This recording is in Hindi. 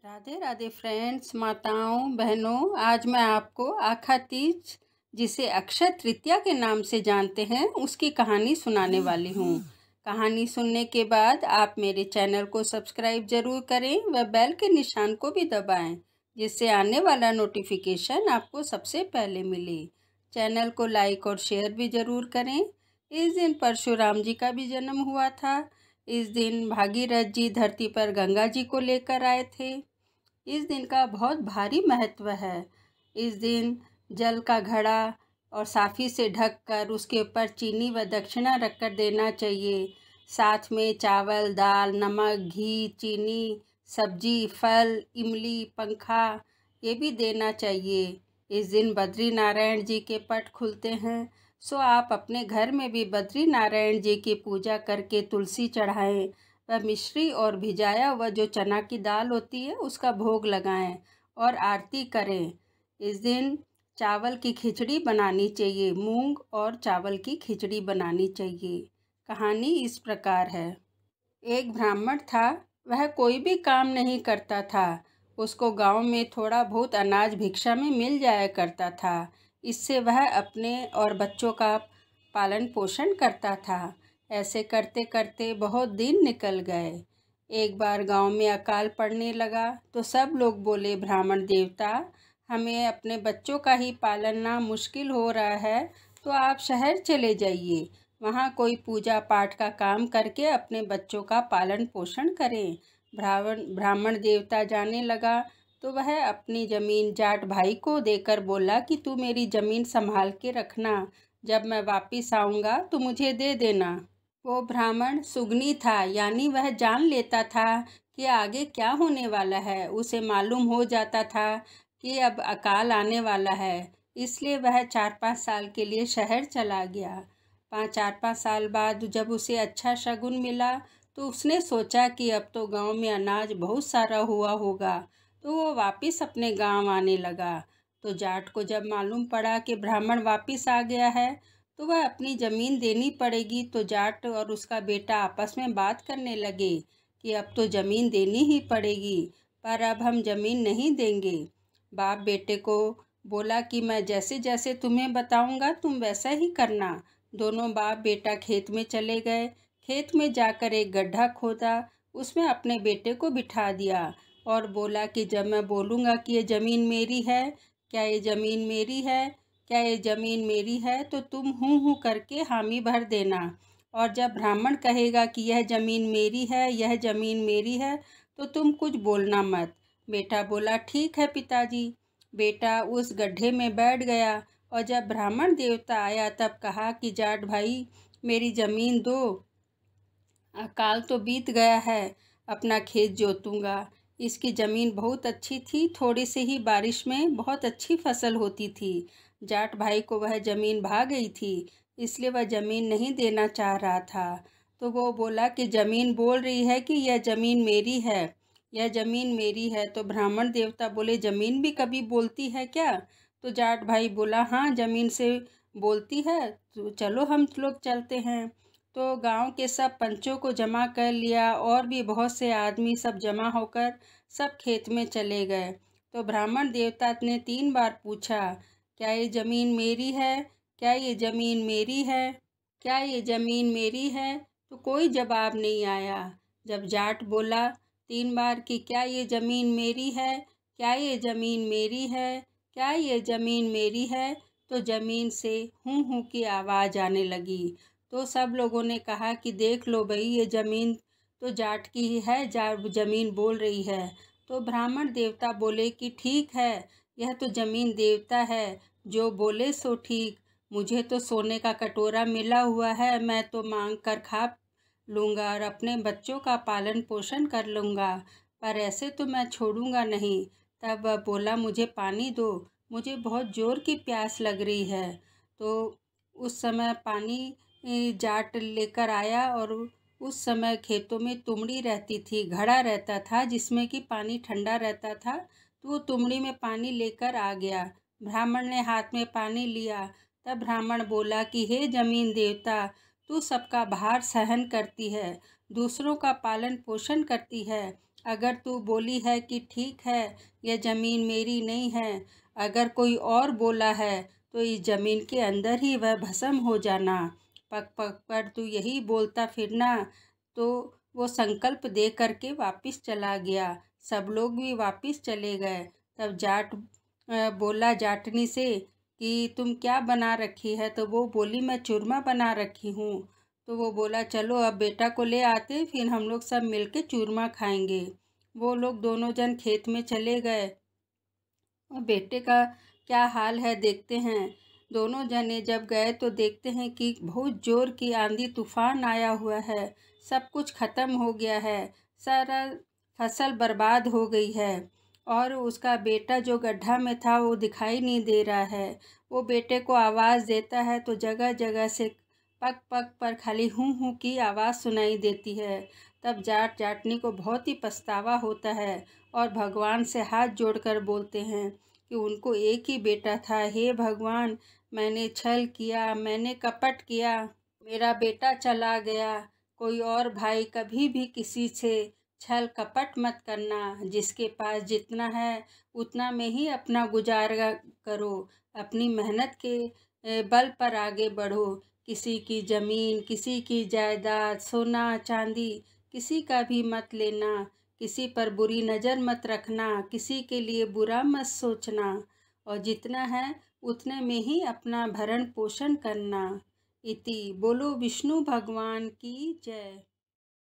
राधे राधे फ्रेंड्स, माताओं बहनों। आज मैं आपको आखा तीज, जिसे अक्षय तृतीया के नाम से जानते हैं, उसकी कहानी सुनाने वाली हूँ। कहानी सुनने के बाद आप मेरे चैनल को सब्सक्राइब जरूर करें व बेल के निशान को भी दबाएं, जिससे आने वाला नोटिफिकेशन आपको सबसे पहले मिले। चैनल को लाइक और शेयर भी जरूर करें। इस दिन परशुराम जी का भी जन्म हुआ था। इस दिन भागीरथ जी धरती पर गंगा जी को लेकर आए थे। इस दिन का बहुत भारी महत्व है। इस दिन जल का घड़ा और साफी से ढककर उसके ऊपर चीनी व दक्षिणा रखकर देना चाहिए। साथ में चावल, दाल, नमक, घी, चीनी, सब्जी, फल, इमली, पंखा ये भी देना चाहिए। इस दिन बद्री नारायण जी के पट खुलते हैं, सो आप अपने घर में भी बद्री नारायण जी की पूजा करके तुलसी चढ़ाएं व मिश्री और भिजाया हुआ जो चना की दाल होती है उसका भोग लगाएं और आरती करें। इस दिन चावल की खिचड़ी बनानी चाहिए, मूंग और चावल की खिचड़ी बनानी चाहिए। कहानी इस प्रकार है। एक ब्राह्मण था, वह कोई भी काम नहीं करता था। उसको गांव में थोड़ा बहुत अनाज भिक्षा में मिल जाया करता था। इससे वह अपने और बच्चों का पालन पोषण करता था। ऐसे करते करते बहुत दिन निकल गए। एक बार गांव में अकाल पड़ने लगा तो सब लोग बोले, ब्राह्मण देवता, हमें अपने बच्चों का ही पालना मुश्किल हो रहा है, तो आप शहर चले जाइए, वहाँ कोई पूजा पाठ का काम करके अपने बच्चों का पालन पोषण करें। ब्राह्मण देवता जाने लगा तो वह अपनी ज़मीन जाट भाई को देकर बोला कि तू मेरी ज़मीन संभाल के रखना, जब मैं वापस आऊँगा तो मुझे दे देना। वो ब्राह्मण सुगनी था, यानी वह जान लेता था कि आगे क्या होने वाला है। उसे मालूम हो जाता था कि अब अकाल आने वाला है, इसलिए वह 4-5 साल के लिए शहर चला गया। 4-5 साल बाद जब उसे अच्छा शगुन मिला तो उसने सोचा कि अब तो गांव में अनाज बहुत सारा हुआ होगा, तो वो वापस अपने गांव आने लगा। तो जाट को जब मालूम पड़ा कि ब्राह्मण वापस आ गया है तो वह अपनी ज़मीन देनी पड़ेगी, तो जाट और उसका बेटा आपस में बात करने लगे कि अब तो ज़मीन देनी ही पड़ेगी, पर अब हम ज़मीन नहीं देंगे। बाप बेटे को बोला कि मैं जैसे जैसे तुम्हें बताऊंगा तुम वैसा ही करना। दोनों बाप बेटा खेत में चले गए। खेत में जाकर एक गड्ढा खोदा, उसमें अपने बेटे को बिठा दिया और बोला कि जब मैं बोलूँगा कि ये ज़मीन मेरी है, क्या ये ज़मीन मेरी है, क्या ये ज़मीन मेरी है, तो तुम हूँ करके हामी भर देना। और जब ब्राह्मण कहेगा कि यह ज़मीन मेरी है, यह ज़मीन मेरी है, तो तुम कुछ बोलना मत। बेटा बोला, ठीक है पिताजी। बेटा उस गड्ढे में बैठ गया और जब ब्राह्मण देवता आया तब कहा कि जाट भाई, मेरी ज़मीन दो, अकाल तो बीत गया है, अपना खेत जोतूंगा। इसकी ज़मीन बहुत अच्छी थी, थोड़ी सी ही बारिश में बहुत अच्छी फसल होती थी। जाट भाई को वह ज़मीन भा गई थी, इसलिए वह ज़मीन नहीं देना चाह रहा था। तो वो बोला कि ज़मीन बोल रही है कि यह ज़मीन मेरी है, यह ज़मीन मेरी है। तो ब्राह्मण देवता बोले, ज़मीन भी कभी बोलती है क्या? तो जाट भाई बोला, हाँ ज़मीन से बोलती है, तो चलो हम लोग चलते हैं। तो गांव के सब पंचों को जमा कर लिया और भी बहुत से आदमी सब जमा होकर सब खेत में चले गए। तो ब्राह्मण देवता ने 3 बार पूछा, क्या ये ज़मीन मेरी है, क्या ये ज़मीन मेरी है, क्या ये ज़मीन मेरी है? तो कोई जवाब नहीं आया। जब जाट बोला 3 बार कि क्या ये ज़मीन मेरी है, क्या ये ज़मीन मेरी है, क्या ये ज़मीन मेरी है, तो ज़मीन से हूँ की आवाज़ आने लगी। तो सब लोगों ने कहा कि देख लो भाई, ये ज़मीन तो जाट की ही है, ज़मीन बोल रही है। तो ब्राह्मण देवता बोले कि ठीक है, यह तो ज़मीन देवता है, जो बोले सो ठीक। मुझे तो सोने का कटोरा मिला हुआ है, मैं तो मांग कर खा लूँगा और अपने बच्चों का पालन पोषण कर लूँगा, पर ऐसे तो मैं छोड़ूंगा नहीं। तब वह बोला, मुझे पानी दो, मुझे बहुत ज़ोर की प्यास लग रही है। तो उस समय पानी जाट लेकर आया और उस समय खेतों में तुमड़ी रहती थी, घड़ा रहता था जिसमें कि पानी ठंडा रहता था, तो वो तुमड़ी में पानी लेकर आ गया। ब्राह्मण ने हाथ में पानी लिया। तब ब्राह्मण बोला कि हे जमीन देवता, तू सबका भार सहन करती है, दूसरों का पालन पोषण करती है, अगर तू बोली है कि ठीक है, यह ज़मीन मेरी नहीं है, अगर कोई और बोला है तो इस ज़मीन के अंदर ही वह भस्म हो जाना। पग पग पर तू यही बोलता फिरना। तो वो संकल्प दे करके वापस चला गया। सब लोग भी वापस चले गए। तब जाट बोला जाटनी से कि तुम क्या बना रखी है? तो वो बोली मैं चूरमा बना रखी हूँ। तो वो बोला चलो अब बेटा को ले आते, फिर हम लोग सब मिलके चूरमा खाएंगे। वो लोग दोनों जन खेत में चले गए और बेटे का क्या हाल है देखते हैं। दोनों जने जब गए तो देखते हैं कि बहुत जोर की आंधी तूफान आया हुआ है। सब कुछ खत्म हो गया है। सारा फसल बर्बाद हो गई है और उसका बेटा जो गड्ढा में था वो दिखाई नहीं दे रहा है। वो बेटे को आवाज़ देता है तो जगह जगह से पग पग पर खाली हूँ हूँ की आवाज़ सुनाई देती है। तब जाट जाटनी को बहुत ही पछतावा होता है और भगवान से हाथ जोड़कर बोलते हैं कि उनको एक ही बेटा था। हे भगवान, मैंने छल किया, मैंने कपट किया, मेरा बेटा चला गया। कोई और भाई कभी भी किसी से छल कपट मत करना। जिसके पास जितना है उतना में ही अपना गुजारा करो। अपनी मेहनत के बल पर आगे बढ़ो। किसी की ज़मीन, किसी की जायदाद, सोना चांदी किसी का भी मत लेना। किसी पर बुरी नज़र मत रखना। किसी के लिए बुरा मत सोचना और जितना है उतने में ही अपना भरण पोषण करना। इति। बोलो विष्णु भगवान की जय।